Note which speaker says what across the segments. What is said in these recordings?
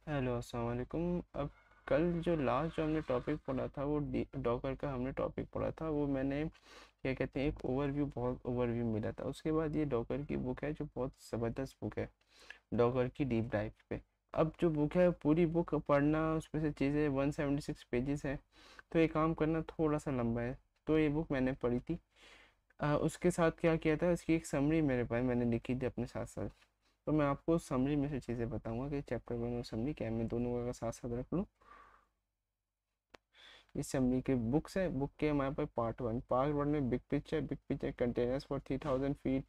Speaker 1: Hello अस्सलाम वालेकुम। अब कल जो लास्ट जो हमने टॉपिक पढ़ा था वो डॉकर का हमने टॉपिक पढ़ा था। वो मैंने क्या कहते हैं एक ओवरव्यू बहुत ओवरव्यू मिला था। उसके बाद ये डॉकर की बुक है जो बहुत ज़बरदस्त बुक है, डॉकर की डीप डाइव पे। अब जो बुक है पूरी बुक पढ़ना उसमें से चीज़ें 176 पेजेस है, तो ये काम करना थोड़ा सा लंबा है। तो ये बुक मैंने पढ़ी थी। उसके साथ क्या किया था, इसकी एक समरी मेरे पास मैंने लिखी थी अपने साथ साथ। तो मैं आपको समरी में से चीज़ें बताऊंगा कि चैप्टर 1 और समरी क्या है, मैं दोनों का साथ साथ रख लूँ। इस समरी के बुक्स है, बुक के हमारे पास पार्ट वन में big picture containers for 3000 feet.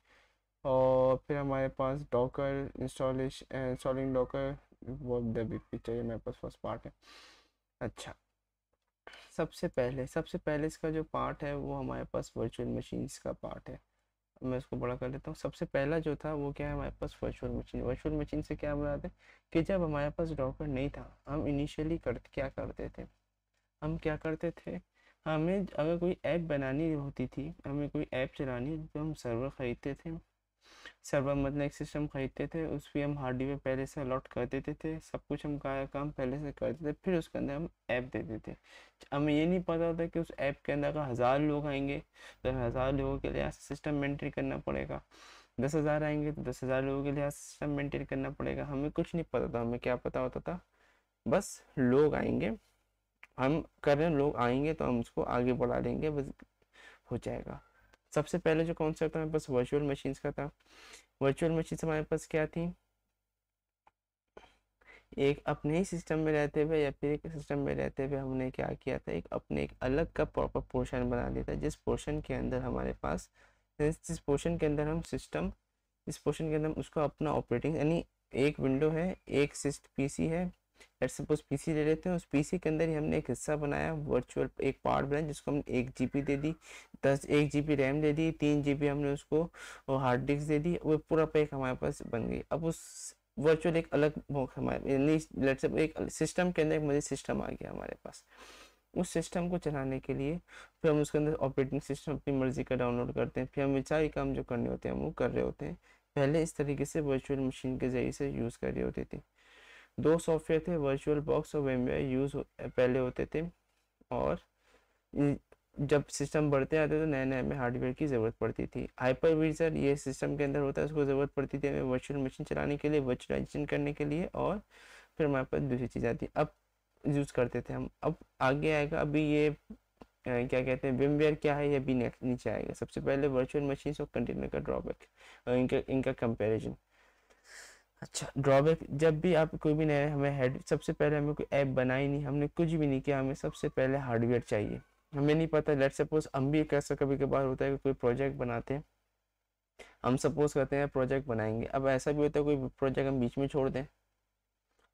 Speaker 1: और फिर हमारे पास डॉकर इंस्टॉलिंग डॉकर, वो द बिग पिक्चर, ये मेरे पास फर्स्ट पार्ट है। अच्छा, सबसे पहले इसका जो पार्ट है वो हमारे पास वर्चुअल मशीन्स का पार्ट है। मैं इसको बड़ा कर लेता हूँ। सबसे पहला जो था वो क्या है, हमारे पास वर्चुअल मशीन से क्या बनाते हैं कि जब हमारे पास डॉकर नहीं था, हम इनिशियली क्या करते थे, हमें अगर कोई ऐप बनानी होती थी, हमें कोई ऐप चलानी तो हम सर्वर ख़रीदते थे। सर्वर मतलब एक सिस्टम खरीदते थे, उस पर हम हार्डवेयर पहले से अलॉट कर देते थे, सब कुछ हम का काम पहले से करते थे, फिर उसके अंदर हम ऐप देते थे। हमें ये नहीं पता होता कि उस ऐप के अंदर का 1000 लोग आएंगे तो 1000 लोगों के लिए सिस्टम मेंटेन करना पड़ेगा। 10,000 आएंगे तो 10,000 लोगों के लिए सिस्टम मेंटेन करना पड़ेगा। हमें कुछ नहीं पता था, हमें क्या पता होता था, बस लोग आएंगे, हम कर रहे हैं, लोग आएंगे तो हम उसको आगे बढ़ा देंगे, बस हो जाएगा। सबसे पहले जो कॉन्सेप्ट हमारे पास वर्चुअल मशीन्स का था। वर्चुअल मशीन्स हमारे पास क्या थी, एक अपने ही सिस्टम में रहते हुए या फिर एक सिस्टम में रहते हुए हमने क्या किया था, एक अपने एक अलग का प्रॉपर पोर्शन बना दिया था, जिस पोर्शन के अंदर हमारे पास जिस पोर्शन के अंदर हम सिस्टम इस पोर्शन के अंदर हम उसको अपना ऑपरेटिंग, यानी एक विंडो है, एक पीसी है, लेट्स सपोज पीसी ले लेते हैं, उस पीसी के अंदर ही हमने एक हिस्सा बनाया, वर्चुअल एक पार्ट बनाया जिसको हमने 1 जीबी दे दी, 1 जीबी रैम दे दी, 3 जीबी हमने उसको हार्ड डिस्क दे दी, वो पूरा पैक हमारे पास बन गई। अब उस वर्चुअल एक अलग हमारे लेट्स से एक सिस्टम के अंदर एक मजीद सिस्टम आ गया हमारे पास। उस सिस्टम को चलाने के लिए फिर हम उसके अंदर ऑपरेटिंग सिस्टम अपनी मर्जी का डाउनलोड करते हैं, फिर हम सारे काम जो करने होते हैं हम वो कर रहे होते हैं। पहले इस तरीके से वर्चुअल मशीन के ज़रिए से यूज़ कर रही होती थी। दो सॉफ्टवेयर थे, वर्चुअल बॉक्स और वेमवेयर पहले होते थे। और जब सिस्टम बढ़ते आते तो नए नए हमें हार्डवेयर की ज़रूरत पड़ती थी। हाइपरविजर ये सिस्टम के अंदर होता है, उसको ज़रूरत पड़ती थी हमें वर्चुअल मशीन चलाने के लिए, वर्चुअलाइजेशन करने के लिए। और फिर हमारे पास दूसरी चीज़ आती है, अब यूज़ करते थे हम। अब आगे आएगा, अभी ये क्या कहते हैं विमवेयर क्या है, ये भी नीचे आएगा। सबसे पहले वर्चुअल मशीन और कंटेनर का ड्रॉबैक, इनका इनका कंपैरिजन। अच्छा, ड्रॉबैक, जब भी आप कोई भी नया हमें हेड, सबसे पहले हमें कोई ऐप बनाई नहीं, हमने कुछ भी नहीं किया, हमें सबसे पहले हार्डवेयर चाहिए। हमें नहीं पता, लेट्स सपोज हम भी कैसा कभी कभार होता है कि कोई प्रोजेक्ट बनाते हैं, हम सपोज करते हैं प्रोजेक्ट बनाएंगे, अब ऐसा भी होता है कोई प्रोजेक्ट हम बीच में छोड़ दें,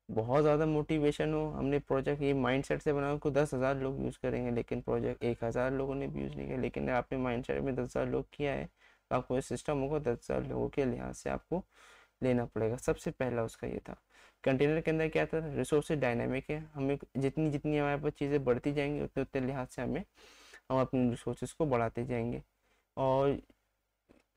Speaker 1: बहुत ज़्यादा मोटिवेशन हो, हमने प्रोजेक्ट ये माइंडसेट से बनाया को 10,000 लोग यूज़ करेंगे, लेकिन प्रोजेक्ट 1,000 लोगों ने भी यूज़ नहीं किया, लेकिन आपने माइंडसेट में 10,000 लोग किया है तो आपको सिस्टम होगा 10,000 लोगों के लिहाज से आपको लेना पड़ेगा। सबसे पहला उसका ये था। कंटेनर के अंदर क्या था, रिसोर्सेज डायनामिक है, हमें जितनी जितनी हमारे पास चीज़ें बढ़ती जाएंगी उतने उतने लिहाज से हम अपने रिसोर्सेज को बढ़ाते जाएंगे। और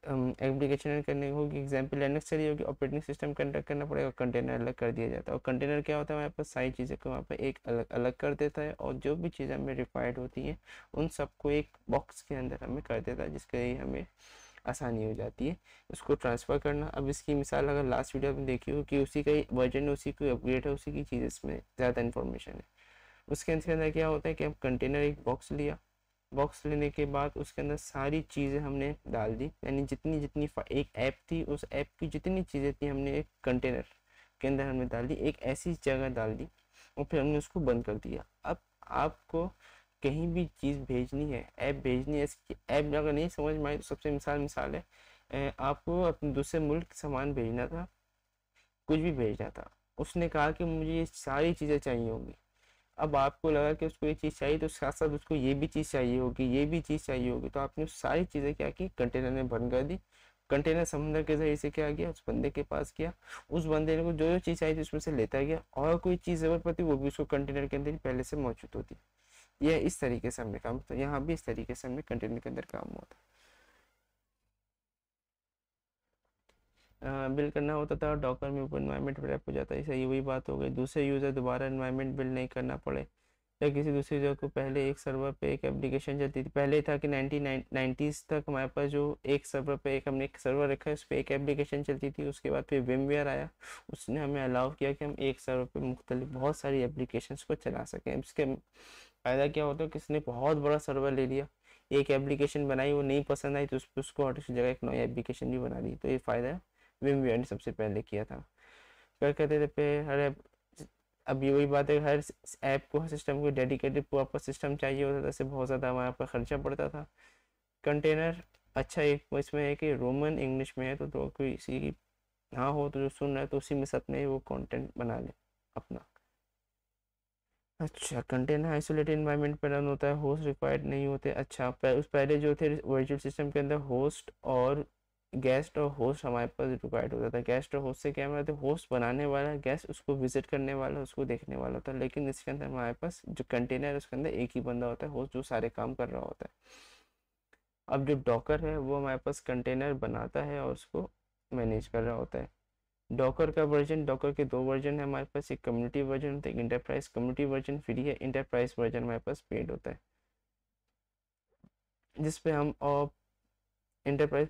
Speaker 1: एप्लीकेशन करने होगी, एग्जाम्पल लिनक्स चली होगी, ऑपरेटिंग सिस्टम कंडक्ट करना पड़ेगा, कंटेनर अलग कर दिया जाता है। और कंटेनर क्या होता है, हमारे पास सारी चीज़ें को वहाँ पर एक अलग अलग कर देता है, और जो भी चीज़ें हमें रिक्वायर्ड होती हैं उन सबको एक बॉक्स के अंदर हमें कर देता है, जिसके लिए हमें आसानी हो जाती है उसको ट्रांसफ़र करना। अब इसकी मिसाल अगर लास्ट वीडियो में देखी हो कि उसी का ही वर्जन है, उसी को अपग्रेड है, उसी की चीज़ इसमें ज़्यादा इन्फॉर्मेशन है। उसके अंदर क्या होता है कि हम कंटेनर एक बॉक्स लिया, बॉक्स लेने के बाद उसके अंदर सारी चीज़ें हमने डाल दी, यानी जितनी जितनी एक ऐप थी उस ऐप की जितनी चीज़ें थी हमने एक कंटेनर के अंदर हमने डाल दी, एक ऐसी जगह डाल दी, और फिर हमने उसको बंद कर दिया। अब आपको कहीं भी चीज़ भेजनी है, ऐप भेजनी है, इसकी ऐप अगर नहीं समझ में आई तो सबसे मिसाल है, आपको अपने दूसरे मुल्क सामान भेजना था, कुछ भी भेजना था, उसने कहा कि मुझे ये सारी चीज़ें चाहिए होंगी। अब आपको लगा कि उसको ये चीज़ चाहिए तो साथ साथ उसको ये भी चीज़ चाहिए होगी, ये भी चीज़ चाहिए होगी, तो आपने सारी चीज़ें क्या की, कंटेनर में बंद कर दी। कंटेनर समंदर के जरिए से क्या गया, उस बंदे के पास गया, उस बंदे को जो जो चीज़ चाहिए थी उसमें से लेता गया, और कोई चीज़ ज़रूरत पड़ती वो भी उसको कंटेनर के अंदर ही पहले से मौजूद होती। यह इस तरीके से हमने काम, तो यहाँ भी इस तरीके से हमने कंटेनर के अंदर काम होता है। बिल्ड करना होता था, और डॉकर में ऊपर इन्वायरमेंट रैप हो जाता है। सही, वही बात हो गई, दूसरे यूज़र दोबारा इन्वायरमेंट बिल्ड नहीं करना पड़े, या किसी दूसरे यूज़र को। पहले एक सर्वर पे एक एप्लीकेशन चलती थी, पहले था कि 1990s तक हमारे पास जो एक सर्वर पे एक हमने एक सर्वर रखा है, उस पर एक एप्लीकेशन चलती थी। उसके बाद फिर विमवेयर आया, उसने हमें अलाउ किया कि हम एक सर्वर पे मुख्तलिफ बहुत सारी एप्लीकेशंस को चला सकें। इसके फ़ायदा क्या होता है, किसी ने बहुत बड़ा सर्वर ले लिया, एक एप्लीकेशन बनाई, वो नहीं पसंद आई, तो उसको हट की जगह एक नई एप्लीकेशन भी बना दी। तो ये फ़ायदा विमवेयर ने सबसे पहले किया था। क्या कहते थे पे हर ऐप, अब ये वही बात है, हर ऐप को, हर सिस्टम को डेडिकेटेड प्रॉपर सिस्टम चाहिए होता था, इससे बहुत ज़्यादा हमारे पर खर्चा पड़ता था। कंटेनर अच्छा एक इसमें है कि रोमन इंग्लिश में है, तो कोई इसी की हाँ हो तो जो सुन रहा है तो उसी में से अपने वो कंटेंट बना ले अपना। अच्छा, कंटेनर आइसोलेटेड एनवायरनमेंट पर रन होता है, होस्ट रिक्वायर्ड नहीं होते। अच्छा, उस पहले जो थे वर्चुअल सिस्टम के अंदर होस्ट और गेस्ट और होस्ट हमारे पास रिक्वायर्ड होता था। गेस्ट और होस्ट से क्या मतलब, होस्ट बनाने वाला, गेस्ट उसको विजिट करने वाला, उसको देखने वाला होता है। लेकिन इसके अंदर हमारे पास जो कंटेनर है उसके अंदर एक ही बंदा होता है, होस्ट जो सारे काम कर रहा होता है। अब जो डॉकर है वो हमारे पास कंटेनर बनाता है और उसको मैनेज कर रहा होता है। डॉकर का वर्जन, डॉकर के दो वर्जन है हमारे पास, एक कम्युनिटी वर्जन होता है, एक इंटरप्राइज। कम्युनिटी वर्जन फ्री है, इंटरप्राइज वर्जन हमारे पास पेड होता है, जिसपे हम और इंटरप्राइज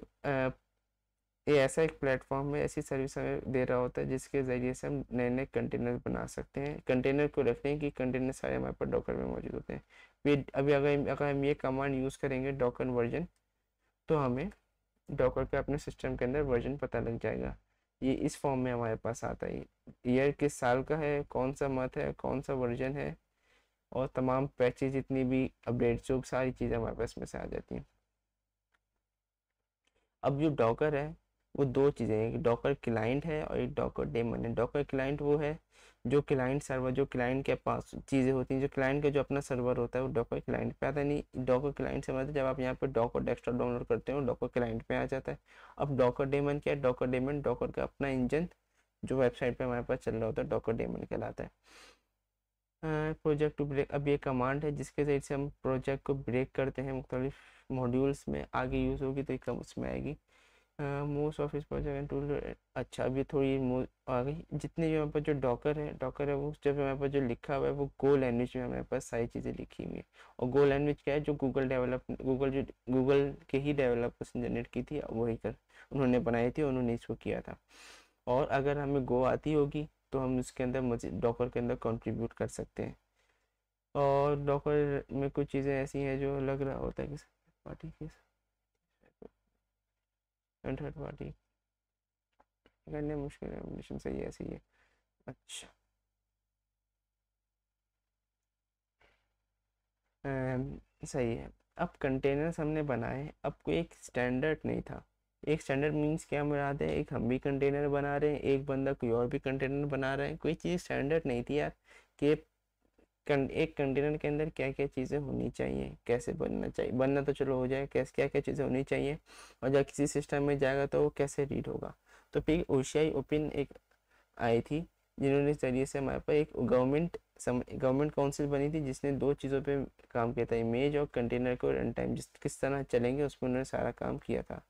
Speaker 1: ये ऐसा एक प्लेटफॉर्म है, ऐसी सर्विस हमें दे रहा होता है जिसके ज़रिए से हम नए नए कंटेनर बना सकते हैं। कंटेनर को रखते हैं कि कंटेनर सारे हमारे पास डॉकर में मौजूद होते हैं। फिर अभी अगर हम ये कमांड यूज़ करेंगे डॉकर वर्जन, तो हमें डॉकर के अपने सिस्टम के अंदर वर्जन पता लग जाएगा। ये इस फॉर्म में हमारे पास आता है, ईयर किस साल का है, कौन सा मंथ है, कौन सा वर्जन है, और तमाम पैचेज जितनी भी अपडेट जो सारी चीज़ें हमारे पास में से आ जाती हैं। अब जो डॉकर है वो दो चीज़ें हैं, एक डॉकर क्लाइंट है और एक डॉकर डेमन है। डॉकर क्लाइंट वो है जो क्लाइंट सर्वर, जो क्लाइंट के पास चीज़ें होती हैं, जो क्लाइंट का जो अपना सर्वर होता है वो डॉकर क्लाइंट पे आता है। नहीं, डॉकर क्लाइंट से मतलब जब आप यहाँ पर डॉकर डेस्कटॉप डाउनलोड करते हो डॉकर क्लाइंट पे आ जाता है। अब डॉकर डेमन क्या है, डॉकर डेमन डॉकर का अपना इंजन जो वेबसाइट पे हमारे पास चल रहा होता है, डॉकर डेमन कहलाता है। प्रोजेक्ट टू ब्रेक, अब ये कमांड है जिसके ज़रिए से हम प्रोजेक्ट को ब्रेक करते हैं, मुख्तलिफ मॉड्यूल्स में आगे यूज़ होगी तो एक उसमें आएगी। Most office project and tool. अच्छा, अभी थोड़ी आ गई, जितने भी हमारे पास जो डॉकर है वो जब हमारे पास जो लिखा हुआ है वो गो लैंग्वेज में हमारे पास सारी चीज़ें लिखी हुई है। और गो लैंग्वेज क्या है, जो गूगल के ही डेवलपर्स ने जनरेट की थी, वही कर उन्होंने बनाई थी, उन्होंने इसको किया था। और अगर हमें गो आती होगी तो हम इसके अंदर मज़ीद डॉकर के अंदर कंट्रीब्यूट कर सकते हैं। और डॉकर में कुछ चीज़ें ऐसी हैं जो लग रहा होता है कि पार्टी के थर्ड पार्टी करने मुश्किल है, सही है, ऐसी है। अच्छा, सही है। अब कंटेनर्स हमने बनाए, अब कोई एक स्टैंडर्ड नहीं था। एक स्टैंडर्ड मीन्स क्या मुराद है, एक हम भी कंटेनर बना रहे हैं, एक बंदा कोई और भी कंटेनर बना रहा है, कोई चीज़ स्टैंडर्ड नहीं थी यार कि एक कंटेनर के अंदर क्या क्या चीज़ें होनी चाहिए, कैसे बनना चाहिए। बनना तो चलो हो जाए, कैसे क्या क्या चीज़ें होनी चाहिए, और जब किसी सिस्टम में जाएगा तो वो कैसे रीड होगा। तो फिर ओशियाई ओपन एक आई थी, जिन्होंने इस जरिए से हमारे पास एक गवर्नमेंट काउंसिल बनी थी, जिसने दो चीज़ों पे काम किया था, इमेज और कंटेनर को रन टाइम किस तरह चलेंगे उस पर उन्होंने सारा काम किया था।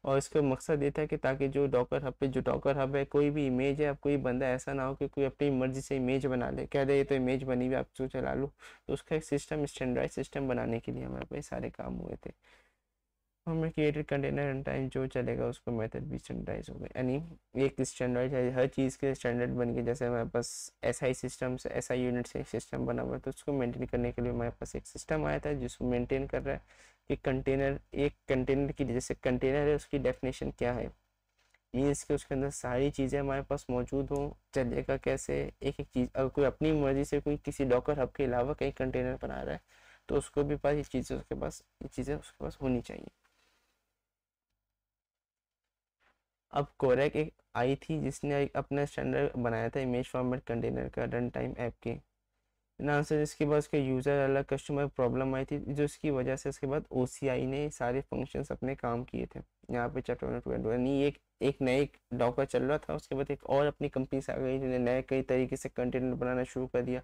Speaker 1: और इसका मकसद ये था कि ताकि जो डॉकर हब पे, जो डॉकर हब है, कोई भी इमेज है, अब कोई बंदा ऐसा ना हो कि कोई अपनी मर्जी से इमेज बना ले, कह दे ये तो इमेज बनी हुई आप जो चला लो। तो उसका एक सिस्टम, स्टैंडर्डाइज सिस्टम बनाने के लिए हमारे पास सारे काम हुए थे। हमें क्रिएटेड कंटेनर रन टाइम जो चलेगा उसको मेथड भी स्टैंडर्डाइज हो गए, यानी एक स्टैंडर्ड है, हर चीज़ के स्टैंडर्ड बन गए। जैसे हमारे पास SI सिस्टम से SI यूनिट से एक सिस्टम बना हुआ है, तो उसको मेंटेन करने के लिए हमारे पास एक सिस्टम आया था जिसको मेंटेन कर रहा है कि कंटेनर, एक कंटेनर की जैसे कंटेनर है उसकी डेफिनेशन क्या है, मीन्स कि उसके अंदर सारी चीज़ें हमारे पास मौजूद हों। चलेगा कैसे, एक एक चीज़, अगर कोई अपनी मर्जी से कोई किसी डॉकर हब के अलावा कहीं कंटेनर बना रहा है तो उसको भी पास ये चीज़ें उसके पास होनी चाहिए। अब कोरैक एक आई थी जिसने एक अपना स्टैंडर्ड बनाया था इमेज फॉर्मेट कंटेनर का रन टाइम ऐप के नाम से, जिसके बाद उसके यूज़र अलग कस्टमर प्रॉब्लम आई थी, जो इसकी वजह से उसके बाद OCI ने सारे फंक्शंस अपने काम किए थे। यहाँ पे चैप्टर 2 यानी एक नए डॉकर चल रहा था, उसके बाद एक और अपनी कंपनी से आ गई जिन्हें नए कई तरीके से कंटेनर बनाना शुरू कर दिया।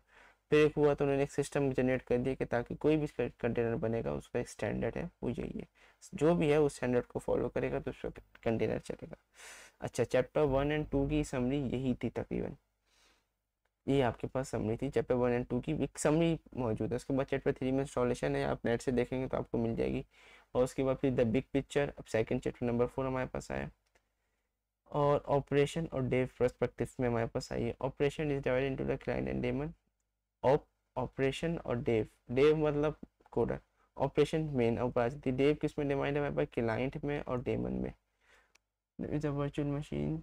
Speaker 1: फिर एक हुआ तो उन्होंने एक सिस्टम जनरेट कर दिया कि ताकि कोई भी कंटेनर बनेगा उसका एक स्टैंडर्ड है, वो यही है, जो भी है उस स्टैंडर्ड को फॉलो करेगा तो उसका कंटेनर चलेगा। अच्छा, चैप्टर 1 और 2 की समरी यही थी तकरीबन, ये आपके पास समरी थी। चैप्टर 1 और 2 की एक समरी मौजूद है। उसके बाद चैप्टर 3 में इंस्टॉलेशन है, आप नेट से देखेंगे तो आपको मिल जाएगी। और उसके बाद फिर द बिग पिक्चर, अब सेकंड चैप्टर नंबर 4 हमारे पास आया। और ऑपरेशन और डेव पर्सपेक्टिव में हमारे पास आई है। Operation is divided into the client and daemon. Operation और डेव, डेव मतलब coder, operation main operation, dev किस में डिवाइड है हमारे पास, क्लाइंट में और डेमन में। Is a virtual machine.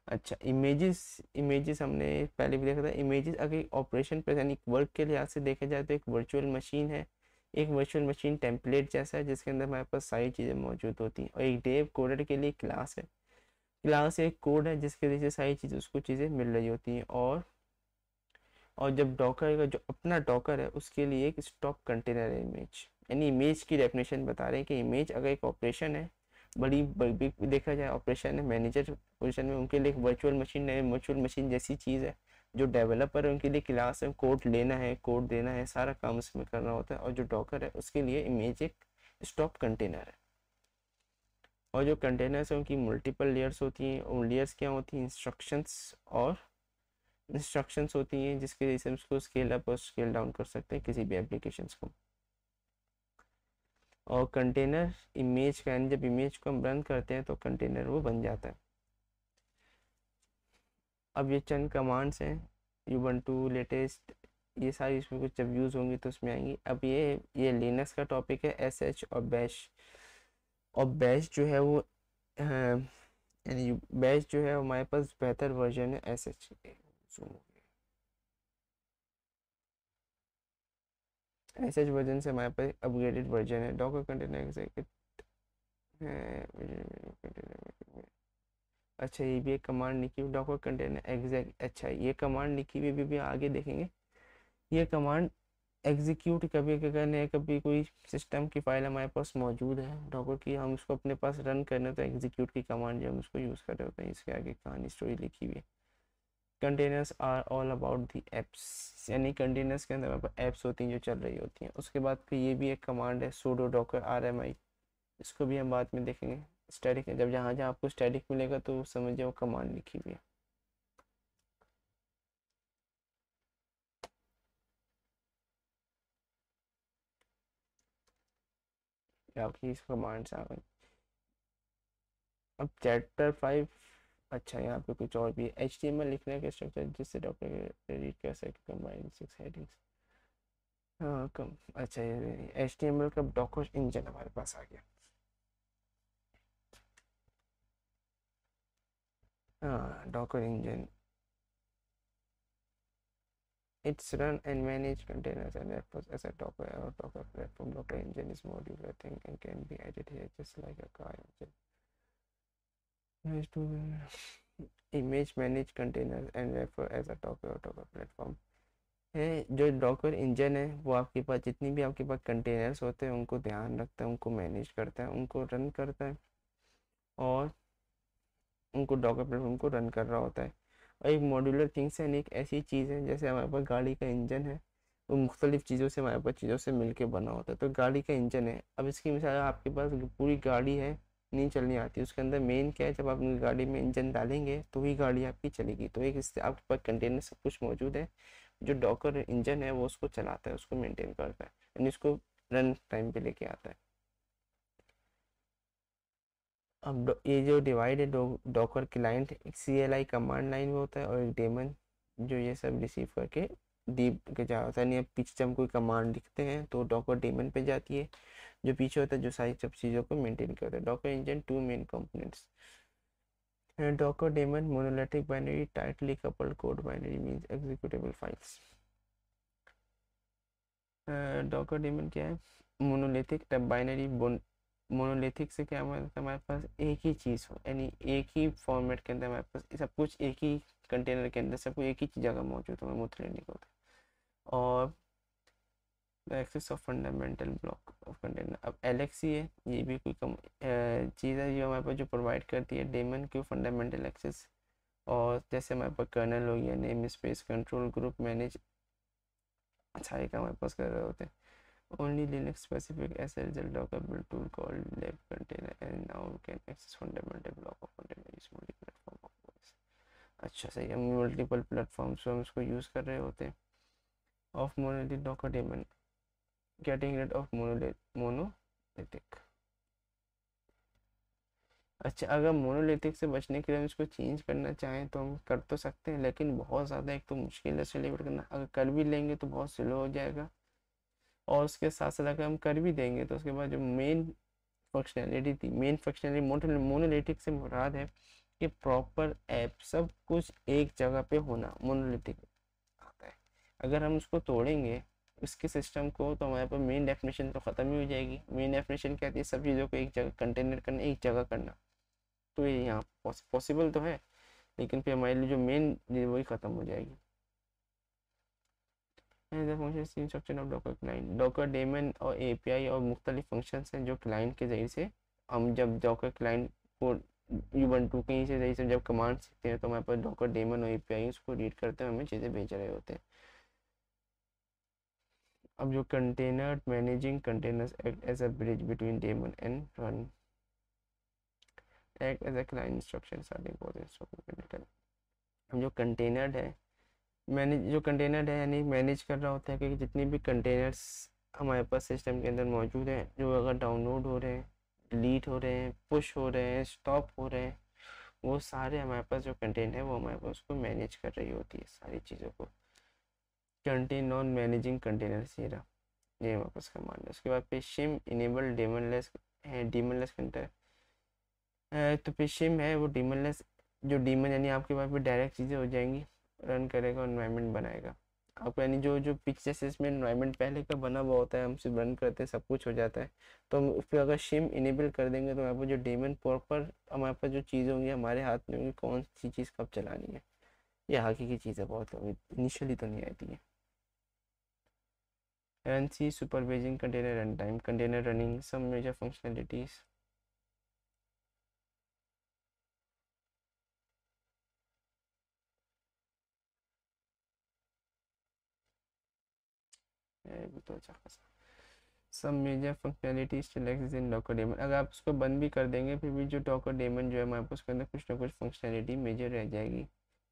Speaker 1: अच्छा, इमेजेस, इमेजेस हमने पहले भी देखा था। इमेजेस अगर ऑपरेशन पर यानी वर्क के लिहाज से देखा जाए तो एक वर्चुअल मशीन है। एक वर्चुअल मशीन टेम्पलेट जैसा है जिसके अंदर हमारे पास सारी चीज़ें मौजूद होती हैं। और एक डेव कोडर के लिए क्लास है, क्लास एक कोड है जिसके वजह से सारी चीज़ें उसको चीज़ें मिल रही होती हैं। और जब डॉकर का जो अपना डॉकर है उसके लिए एक स्टॉप कंटेनर है इमेज, यानी इमेज की डेफिनेशन बता रहे हैं कि इमेज अगर एक ऑपरेशन है, बड़ी देखा जाए ऑपरेशन है, मैनेजर पोजीशन में उनके लिए एक वर्चुअल मशीन है, वर्चुअल मशीन जैसी चीज़ है। जो डेवलपर है उनके लिए क्लास है, कोड लेना है, कोड देना है, सारा काम उसमें करना होता है। और जो डॉकर है उसके लिए इमेज एक स्टॉप कंटेनर है। और जो कंटेनर्स है उनकी मल्टीपल लेयर्स होती हैं। और लेयर्स क्या होती हैं, इंस्ट्रक्शंस होती हैं जिसके वजह से हम उसको स्केल अप और स्केल डाउन कर सकते हैं किसी भी एप्लीकेशंस को। और कंटेनर इमेज का, जब इमेज को हम रन करते हैं तो कंटेनर वो बन जाता है। अब ये चंद कमांड्स हैं, ubuntu लेटेस्ट, ये सारी इसमें कुछ जब यूज़ होंगी तो उसमें आएंगी। अब ये लिनक्स का टॉपिक है, sh और बैश। और बैश जो है वो यानी बैश जो है हमारे पास बेहतर वर्जन है sh। sh वर्जन से हमारे पास अपग्रेडेड वर्जन है। डॉकर कंटेनर एग्जीक्यूट है। अच्छा, ये भी एक कमांड लिखी हुई, डॉकर कंटेनर एग्जैक्ट। अच्छा, ये कमांड लिखी हुई भी आगे देखेंगे। ये कमांड एग्जीक्यूट कभी करने है, कभी कोई सिस्टम की फाइल हमारे पास मौजूद है डॉकर की, हम उसको अपने पास रन करना, तो एग्जीक्यूट की कमांड जो हम उसको यूज़ कर रहे होते हैं। इसके आगे कहानी स्टोरी लिखी हुई है। Containers are all about the apps, यानी कंटेनर्स के अंदर हमारे पास एप्स होती हैं जो चल रही होती हैं। उसके बाद फिर ये भी एक कमांड है sudo docker rmi, इसको भी हम बाद में देखेंगे। स्टैटिक, जब जहाँ जहाँ आपको स्टैटिक मिलेगा तो समझिए वो कमांड लिखी हुई है। आपकी इस कमांड्स आ गई। अब चैप्टर 5। अच्छा, यहाँ पे कुछ और भी है। HTML लिखने का स्ट्रक्चर जिससे डॉक्टर रीड कर सके, कंबाइन 6 हेडिंग्स। हाँ कम, अच्छा ये HTML का डॉकर इंजन हमारे पास आ गया। हाँ, Docker engine, it's run and manage containers and reports as a Docker or Docker platform. Docker engine is modular thing and can be added here just like a car engine. Nice to image manage containers and refer as a Docker or Docker platform है। जो Docker engine है वो आपके पास जितनी भी आपके पास containers होते हैं उनको ध्यान रखता है, उनको मैनेज करता है, उनको रन करता है, और उनको डॉकर प्लेटफॉर्म को रन कर रहा होता है। और एक मॉड्यूलर थिंग्स है, एक ऐसी चीज़ है जैसे हमारे पास गाड़ी का इंजन है, वो मुख्तलिफ चीज़ों से हमारे पास चीज़ों से मिलके बना होता है। तो गाड़ी का इंजन है, अब इसकी मिसाल आपके पास पूरी गाड़ी है, नहीं चलनी आती, उसके अंदर मेन क्या है, जब आप गाड़ी में इंजन डालेंगे तो ही गाड़ी आपकी चलेगी। तो एक इससे आपके पास कंटेनर सब कुछ मौजूद है, जो डॉकर इंजन है वो उसको चलाता है, उसको मेनटेन करता है, यानी उसको रन टाइम पे लेके आता है। अब ये जो डिवाइड है, डॉकर क्लाइंट एक CLI कमांड लाइन में होता है, और एक डेमन जो ये सब रिसीव करके डीप के जा होता है। नहीं, अब पीछे जब हम कोई कमांड लिखते हैं तो डॉकर डेमन पे जाती है, जो पीछे होता है जो सारी सब चीज़ों को मेंटेन करता है। Docker engine 2 main components, Docker daemon monolithic binary, tightly coupled code binary means executable files. Docker daemon क्या है, मोनोलिथिक बाइनरी। मोनोलिथिक से क्या मतलब हमारे पास एक ही चीज़ हो, यानी एक ही फॉर्मेट के अंदर हमारे पास सब कुछ एक ही कंटेनर के अंदर सब कुछ एक ही जगह मौजूद हो, मुतलिक होता है। और the access of fundamental block of container, अब LXC है, ये भी कोई कम चीज़ है जो हमारे पास जो प्रोवाइड करती है डेमन को फंडामेंटल एक्सेस और जैसे हमारे पास कर्नल हो गया, name space, control group, manage, सारे काम हमारे पास कर रहे होते हैं। Only Linux specific as a result of a build tool called lab container and now we can access fundamental block of container use multi-platform operations। अच्छा सही है, मल्टीपल प्लेटफॉर्म्स पे हम इसको यूज़ कर रहे होते हैं। Of monolithic Docker daemon, getting rid of monolithic. अच्छा, अगर मोनोलिथिक से बचने के लिए हम इसको चेंज करना चाहें तो हम कर तो सकते हैं, लेकिन बहुत ज़्यादा एक तो मुश्किल है सेलिब्रेट करना। अगर कर भी लेंगे तो बहुत स्लो हो जाएगा, और उसके साथ साथ अगर हम कर भी देंगे तो उसके बाद जो मेन फंक्शनैलिटी थी, मेन फंक्शनैलिटी मोनोलिथिक से मुराद है कि प्रॉपर ऐप सब कुछ एक जगह पे होना मोनोलिथिक आता है। अगर हम उसको तोड़ेंगे उसके सिस्टम को तो हमारे पास मेन डेफिनेशन तो ख़त्म ही हो जाएगी। मेन डेफिनेशन क्या थी, सब चीज़ों को एक जगह कंटेनर करना, एक जगह करना। तो ये यहाँ पॉसिबल तो है, लेकिन फिर हमारे लिए जो मेन वही ख़त्म हो जाएगी। Instruction of Docker client, Docker daemon और एपीआई और मुख्तलिफ फंक्शंस हैं जो क्लाइंट के ज़रिए से हम जब डॉकर क्लाइंट को Ubuntu कहीं से ज़रिए से जब कमांड सीखते हैं तो हमारे पास डॉकर डेमन और एपीआई उसको रीड करते हैं, हमें चीज़ें भेज रहे होते हैं। अब जो container managing containers act as a bridge between daemon and run, act as a client instruction starting point. हम जो कंटेनर है, मैनेज जो कंटेनर है यानी मैनेज कर रहा होता है कि जितनी भी कंटेनर्स हमारे पास सिस्टम के अंदर मौजूद हैं, जो अगर डाउनलोड हो रहे हैं, डिलीट हो रहे हैं, पुश हो रहे हैं, स्टॉप हो रहे हैं, वो सारे हमारे पास जो कंटेनर है वो हमारे पास उसको मैनेज कर रही होती है सारी चीज़ों को। कंटेन नॉन मैनेजिंग कंटेनर्स ये रहा, ये हमारे पास कमांड है। उसके बाद पे शिम इनेबल डेमनलेस है, डीमनलेस कंटेनर। तो पे शिम है वो डीमनलेस, जो डीमन यानी आपके पास पे डायरेक्ट चीज़ें हो जाएंगी, रन करेगा, एनवायरनमेंट बनाएगा आपको, यानी जो जो पिक्चर से इसमें एनवायरनमेंट पहले का बना हुआ होता है, हम सिर्फ रन करते हैं सब कुछ हो जाता है। तो हम उस पर अगर शिम इनेबल कर देंगे तो हमारे पास जो डेमन प्रॉपर हमारे पास जो चीज़ें होंगी हमारे हाथ में होंगी, कौन सी चीज़ कब चलानी है, ये हकीकी चीज़ें बहुत इनिशियली तो नहीं आती है। Runc supervising container run time, container running some major functionalities. तो अच्छा खासा सब major functionality still exist in Docker daemon. अगर आप उसको बंद भी कर देंगे फिर भी जो डॉकर डेमन जो है हमारे पास उसके अंदर कुछ ना कुछ फंक्शनैलिटी मेजर रह जाएगी।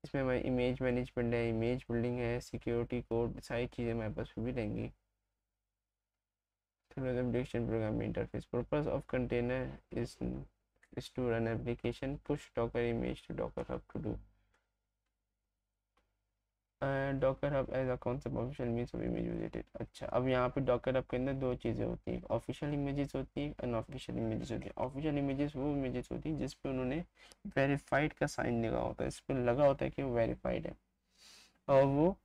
Speaker 1: इसमें हमारी इमेज मैनेजमेंट है, इमेज बिल्डिंग है, सिक्योरिटी कोड, सारी चीज़ें हमारे पास फिर भी रहेंगी। Application program interface, purpose of container is to run application, push Docker image to Docker Hub to do. Docker Hub as a concept official image of image related. अच्छा, अब यहाँ पे डॉकर हब के अंदर दो चीज़ें होती हैं, ऑफिशियल इमेजेस होती है, अनऑफिशियल इमेजेस होती है। ऑफिशियल इमेजेस वो इमेजेस होती है जिस पे उन्होंने वेरीफाइड का साइन लगा होता है, इस पर लगा होता है कि वो वेरीफाइड है। और वो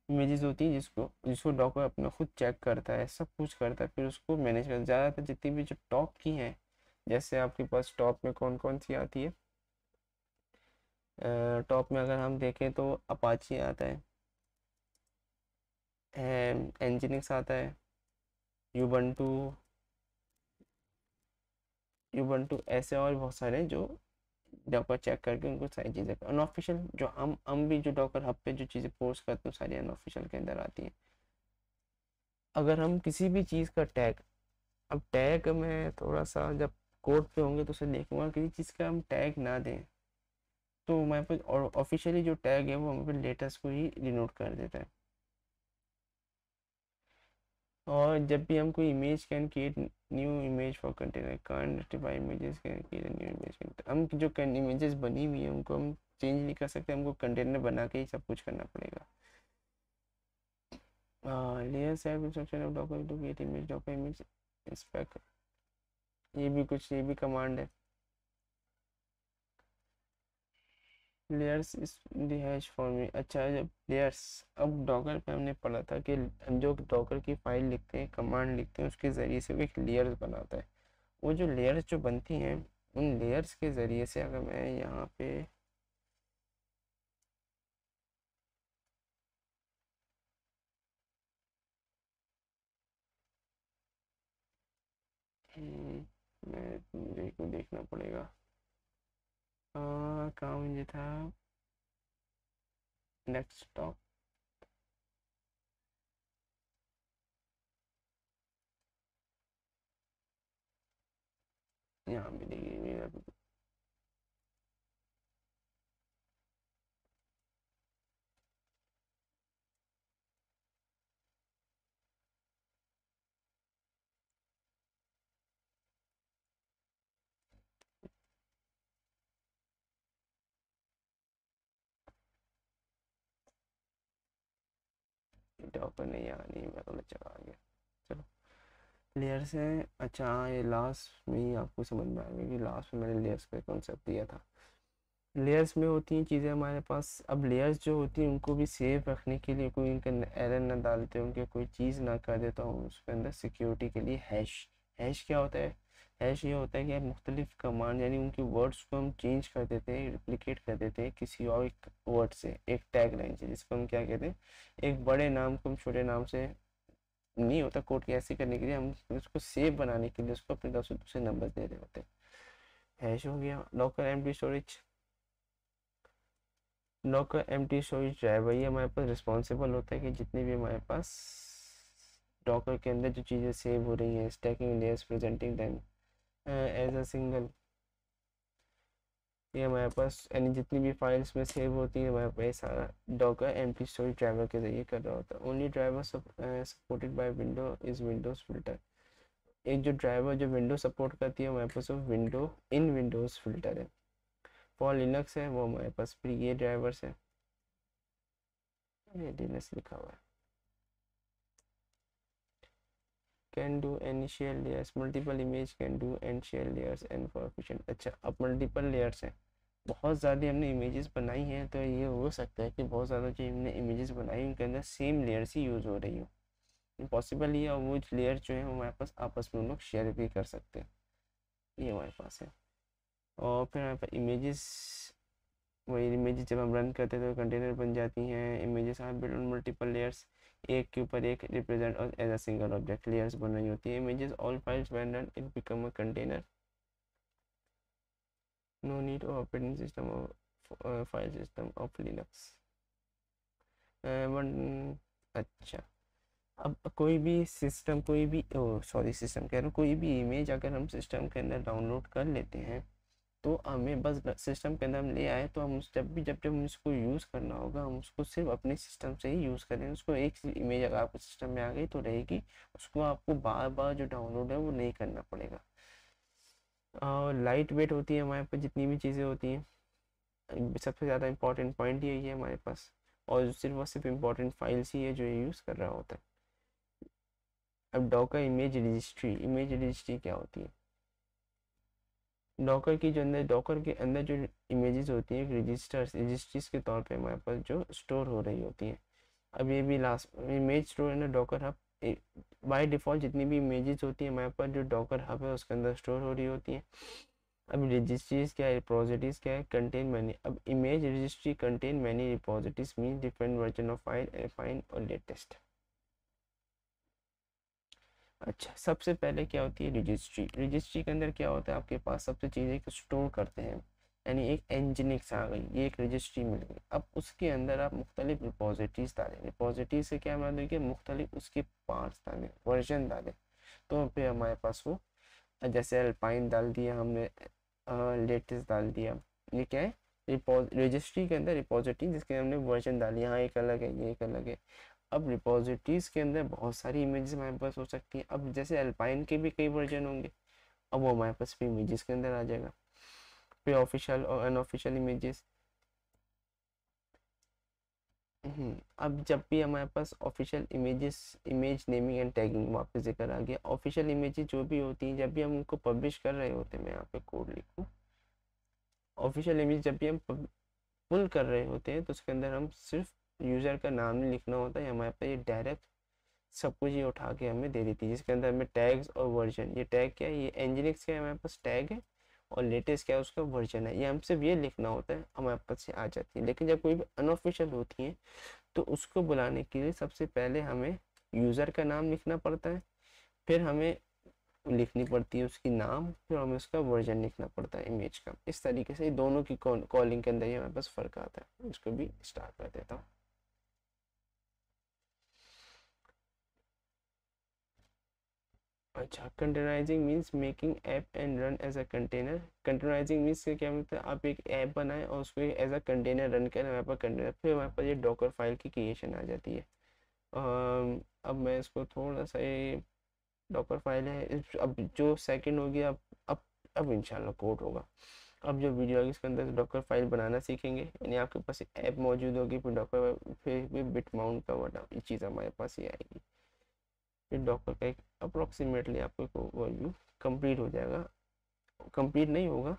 Speaker 1: इमेजेस होती है जिसको जिसको डॉकर अपना खुद चेक करता है, सब कुछ करता है, फिर उसको मैनेज करता है। ज़्यादातर जितनी भी जो टॉप की हैं, जैसे आपके पास टॉप में कौन कौन सी आती है, टॉप में अगर हम देखें तो अपाची आता है, एनजिनिक्स आता है, यूबंटू, यूबंटू ऐसे और बहुत सारे हैं जो डॉकर चेक करके उनको सारी चीज़ें। अनऑफिशियल जो हम भी जो डॉकर हब पे जो चीज़ें पोस्ट करते हैं सारी अनऑफिशियल के अंदर आती हैं। अगर हम किसी भी चीज़ का टैग, अब टैग में थोड़ा सा जब कोड पे होंगे तो उसे देखूंगा, किसी चीज़ का हम टैग ना दें तो हमारे पास और ऑफिशियली जो टैग है वो हमारे लेटेस्ट को ही डिनोट कर देता है। और जब भी हम कोई image can create new image for container, can't rectify images can create new image. हम जो इमेजेस बनी हुई है उनको हम चेंज नहीं कर सकते, हमको कंटेनर बना के ही सब कुछ करना पड़ेगा। Layers have instruction of Docker to create image, Docker image spec, ये भी कमांड है। लेयर्स इस दी हैश फॉर मी। अच्छा, जब लेयर्स, अब डॉकर पे हमने पढ़ा था कि हम जो डॉकर की फाइल लिखते हैं, कमांड लिखते हैं, उसके ज़रिए से वो एक लेयर्स बनाता है। वो जो लेयर्स जो बनती हैं उन लेयर्स के ज़रिए से अगर मैं यहाँ पे मैं मुझे को देखना पड़ेगा, कहाँ मुझे था, डेस्कटॉप, यहाँ मिलेगी। डॉकर नहीं, यहाँ नहीं, मैं गलत जगह आ गया। चलो, लेयर्स हैं। अच्छा हाँ, ये लास्ट में ही आपको समझ में आएगा कि लास्ट में मैंने लेयर्स का कॉन्सेप्ट दिया था। लेयर्स में होती हैं चीज़ें हमारे पास। अब लेयर्स जो होती हैं उनको भी सेव रखने के लिए, कोई उनका एरर ना डालते, उनके कोई चीज़ ना कर दे, तो हम उसके अंदर सिक्योरिटी के लिए हैश क्या होता है? हैश ये होता है कि आप मुख्तलिफ कमांड यानी उनके वर्ड्स को हम चेंज कर देते हैं, रिप्लिकेट कर देते हैं किसी और एक वर्ड से, एक टैग लाइन से, जिसको हम क्या कहते हैं, एक बड़े नाम को हम छोटे नाम से नहीं होता कोड के ऐसे करने के लिए, हम उसको सेव बनाने के लिए उसको अपनी तरफ से दूसरे नंबर दे रहे होते हैं। हैश हो गया। Locker empty storage, locker empty storage driver ये हमारे पास रिस्पॉन्सिबल होता है कि जितने भी हमारे पास डॉकर के अंदर जो चीज़ें सेव हो रही हैं, stacking layers presenting them as a single, ये हमारे पास यानी जितनी भी फाइल्स में सेव होती है हमारे पास सारा डॉकर एम्प्टी स्टोरेज ड्राइवर के जरिए कर रहा होता है। Only driver supported by window is Windows filter, एक जो ड्राइवर जो विंडो सपोर्ट करती है हमारे पास वो विंडो इन विंडोज फिल्टर है। फॉर लिनक्स है वो हमारे पास फिर ये ड्राइवर्स है, ये लिनक्स लिखा हुआ है। Can do initial layers multiple image can do initial layers and coefficient. अच्छा, अब मल्टीपल लेयर्स हैं, बहुत ज़्यादा हमने इमेजेस बनाई हैं, तो ये हो सकता है कि बहुत ज़्यादा जो हमने इमेजेस बनाई उनके अंदर सेम लेयर्स ही यूज़ हो रही हो। इम्पॉसिबल ही है, और वो लेयर जो है हमारे पास आपस में हम लोग शेयर भी कर सकते हैं, ये हमारे पास है। और फिर हमारे पास इमेजेस, वही इमेजेस जब हम रन करते हैं तो कंटेनर बन जाती हैं। Images are build on multiple layers, एक के ऊपर एक रिप्रेजेंट और as a single object layers बन रही होती है। Images all files when run it become a container, no need of operating system और file system of Linux one. अच्छा, अब कोई भी सिस्टम, कोई भी सॉरी सिस्टम कह रहा हूँ, कोई भी इमेज अगर हम सिस्टम के अंदर डाउनलोड कर लेते हैं तो हमें बस सिस्टम के अंदर हम ले आए, तो हम जब हम उसको यूज़ करना होगा हम उसको सिर्फ अपने सिस्टम से ही यूज़ करें। उसको एक इमेज अगर आपके सिस्टम में आ गई तो रहेगी, उसको आपको बार बार जो डाउनलोड है वो नहीं करना पड़ेगा। और लाइट वेट होती है हमारे पास जितनी भी चीज़ें होती हैं, सबसे ज़्यादा इंपॉर्टेंट पॉइंट यही है हमारे पास, और सिर्फ और सिर्फ इम्पॉर्टेंट फाइल्स ही है जो ये यूज़ कर रहा होता है। अब डॉकर इमेज रजिस्ट्री क्या होती है? डॉकर के अंदर जो इमेजेस होती हैं रजिस्ट्रीज के तौर पे हमारे पास जो स्टोर हो रही होती हैं। अब ये भी लास्ट इमेज स्टोर है ना डॉकर हब, बाय डिफ़ॉल्ट जितनी भी इमेजेस होती हैं हमारे पास जो डॉकर हब है उसके अंदर स्टोर हो रही होती हैं। अब रजिस्ट्रीज क्या है, रिपोजिटरीज क्या है, कंटेन मैनी। अब image registry contain many repositories mean different version of file fine और लेटेस्ट। अच्छा, सबसे पहले क्या होती है रजिस्ट्री। रजिस्ट्री के अंदर क्या होता है, आपके पास सबसे चीज़ें को स्टोर करते हैं, यानी एक एनजिनिक्स आ गई, ये एक रजिस्ट्री मिल गई। अब उसके अंदर आप मुख्तलिफ रिपोजिटरीज डालें, रिपोजिटरी से क्या मतलब कि मुख्तलिफ उसके पार्ट्स डालें, वर्जन डालें, तो फिर हमारे पास वो, जैसे अल्पाइन डाल दिया हमने, लेटेस्ट डाल दिया, ये क्या है रजिस्ट्री के अंदर रिपोजिटरी जिसके हमने वर्जन डाली, यहाँ एक अलग है ये एक अलग है। अब रिपोजिटरीज के अंदर बहुत सारी इमेजेस हमारे पास हो सकती हैं। अब जैसे अल्पाइन के भी कई वर्जन होंगे, अब वो हमारे पास भी इमेजेस के अंदर आ जाएगा। फिर ऑफिशियल और अनऑफिशियल इमेजेस। अब जब भी हमारे पास official images, image naming and tagging वापस जिक्र आ गया। ऑफिशियल इमेजेस जो भी होती हैं जब भी हम उनको पब्लिश कर रहे होते हैं, मैं यहाँ पे कोड लिखूँ, ऑफिशियल इमेज जब भी हम पुल कर रहे होते हैं तो उसके अंदर हम सिर्फ यूज़र का नाम नहीं लिखना होता है, हमारे पास ये डायरेक्ट सब कुछ ये उठा के हमें दे देती है, जिसके अंदर हमें टैग्स और वर्जन, ये टैग क्या है, ये एनजिनिक्स का हमारे पास टैग है, और लेटेस्ट क्या है उसका वर्जन है, ये हम सिर्फ ये लिखना होता है, हमारे पास से आ जाती है। लेकिन जब कोई भी अनऑफिशियल होती है तो उसको बुलाने के लिए सबसे पहले हमें यूज़र का नाम लिखना पड़ता है, फिर हमें लिखनी पड़ती है उसकी नाम, फिर हमें उसका वर्जन लिखना पड़ता है इमेज का। इस तरीके से दोनों की कॉलिंग के अंदर ही हमारे पास फ़र्क आता है। इसको भी स्टार्ट कर देता हूँ। अच्छा, containerising means making app and run as a container. Containerising means क्या मतलब आप एक ऐप बनाएं और उसको एज अ कंटेनर रन करें हमारे पास कंटेनर, फिर हमारे पास ये डॉकर फाइल की क्रिएशन आ जाती है। अब मैं इसको थोड़ा सा, ये डॉकर फाइल है अब जो सेकंड हो गया, अब इंशाल्लाह कोड होगा। अब जो वीडियो आएगी इसके अंदर डॉकर फाइल बनाना सीखेंगे, यानी आपके पास ऐप मौजूद होगी, फिर डॉकर, फिर बिट माउंट का बटा ये चीज़ हमारे पास ये आएगी। फिर डॉकर का एक अप्रोक्सीमेटली आपको वैल्यू कंप्लीट हो जाएगा, कंप्लीट नहीं होगा,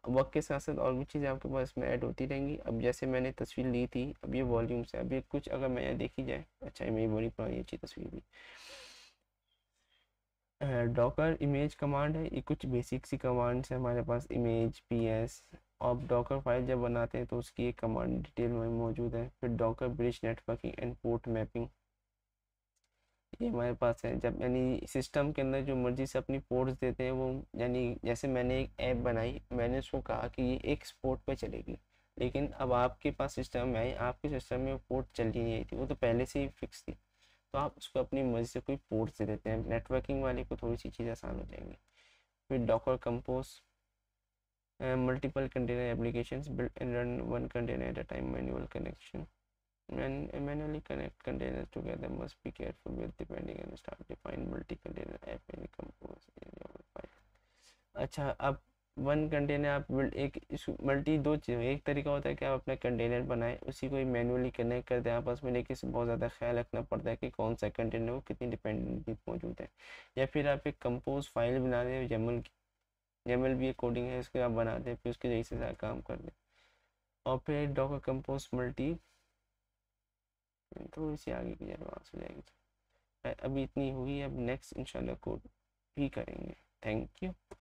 Speaker 1: वक्त के साथ साथ और भी चीज़ें आपके पास में ऐड होती रहेंगी। अब जैसे मैंने तस्वीर ली थी, अब ये वॉल्यूम से, अब ये कुछ अगर मैं देखी जाए, अच्छा मेरी बड़ी पुरानी अच्छी तस्वीर भी, डॉकर इमेज कमांड है, ये कुछ बेसिक सी कमांड्स है हमारे पास, इमेज ps। और डॉकर फाइल जब बनाते हैं तो उसकी एक कमांड डिटेल में मौजूद है। फिर Docker bridge networking and port mapping, ये हमारे पास है। जब यानी सिस्टम के अंदर जो मर्जी से अपनी पोर्ट्स देते हैं वो, यानी जैसे मैंने एक ऐप बनाई, मैंने उसको कहा कि ये एक पोर्ट पे चलेगी, लेकिन अब आपके पास सिस्टम में आई, आपके सिस्टम में वो पोर्ट चल ही नहीं थी, वो तो पहले से ही फिक्स थी, तो आप उसको अपनी मर्जी से कोई पोर्ट दे देते हैं। नेटवर्किंग वाले को थोड़ी सी चीज़ आसान हो जाएंगी। फिर Docker compose multiple container applications build and run one container at a time, manual connection manually connect containers together, must be careful with depending on start define multi-container app and compose in your file। अच्छा, अब one container आप build, एक multi दो चीज़, एक तरीका होता है कि आप अपना कंटेनर बनाएं, उसी को मैनुअली कनेक्ट कर दें आपस में, लेकिन इससे बहुत ज़्यादा ख्याल रखना पड़ता है कि कौन सा कंटेनर को कितनी डिपेंडेंसी मौजूद है। या फिर आप एक कंपोज फाइल बना दें, जमल की, जमल भी एक कोडिंग है, इसको आप बना दें, फिर उसके जरिए से सारा काम कर दें। और फिर डॉकर कंपोज मल्टी, थोड़ी सी आगे की एडवांस हो जाएगी, अभी इतनी हुई, अब नेक्स्ट इंशाल्लाह कोड भी करेंगे। Thank you.